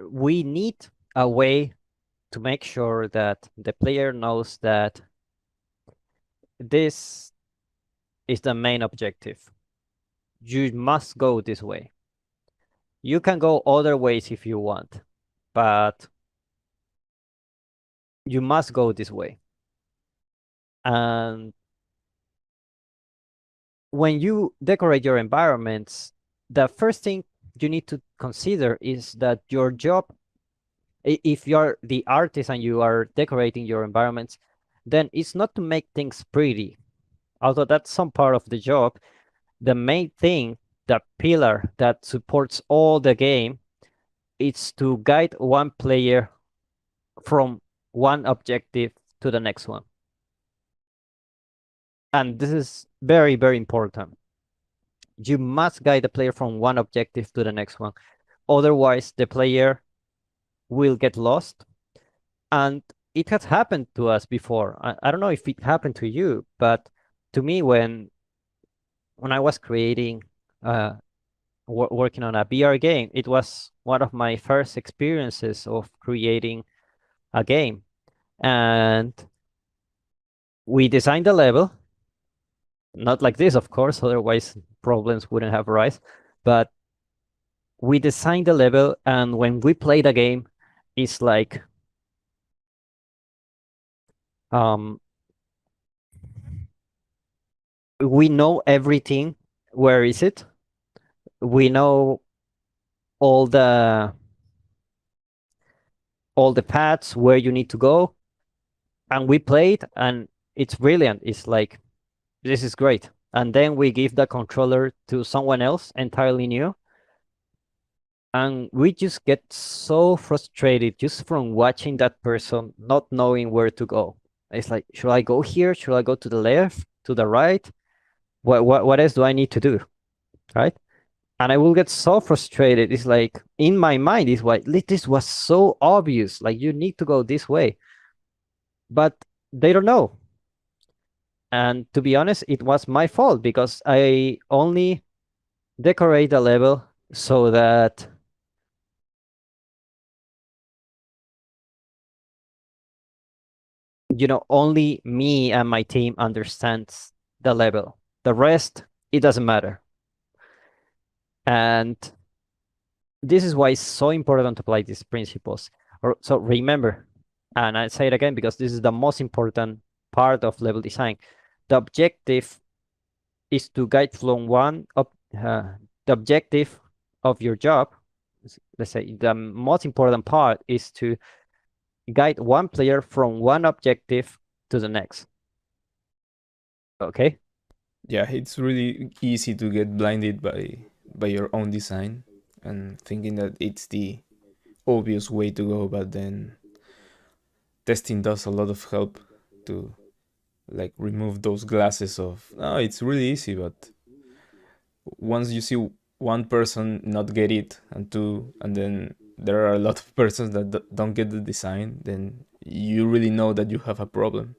we need a way to make sure that the player knows that this is the main objective. You must go this way. You can go other ways if you want, but you must go this way. And when you decorate your environments, the first thing you need to consider is that your job, if you're the artist and you are decorating your environments, then it's not to make things pretty. Although that's some part of the job, the main thing, the pillar that supports all the game, is to guide one player from one objective to the next one. And this is very, very important. You must guide the player from one objective to the next one. Otherwise, the player will get lost. And it has happened to us before. I don't know if it happened to you, but to me, when I was creating, working on a VR game, it was one of my first experiences of creating a game. And we designed the level, not like this, of course, otherwise problems wouldn't have arisen. But we designed the level, and when we play the game, it's like we know everything. Where is it? We know all the paths where you need to go, and we played, and it's brilliant. It's like, this is great. And then we give the controller to someone else entirely new, and we just get so frustrated just from watching that person not knowing where to go. It's like, should I go here? Should I go to the left, to the right? What else do I need to do? Right? And I will get so frustrated. It's like, in my mind, it's like, this was so obvious. Like, you need to go this way, but they don't know. And to be honest, it was my fault because I only decorate the level so that only me and my team understands the level. The rest, it doesn't matter. And this is why it's so important to apply these principles. So remember, and I say it again because this is the most important part of level design. The objective is to guide from the objective of your job. Let's say the most important part is to guide one player from one objective to the next. Okay? Yeah, it's really easy to get blinded by your own design and thinking that it's the obvious way to go, but then testing does a lot of help to like remove those glasses of, oh, it's really easy, but once you see one person not get it and two, and then there are a lot of persons that don't get the design, then you really know that you have a problem.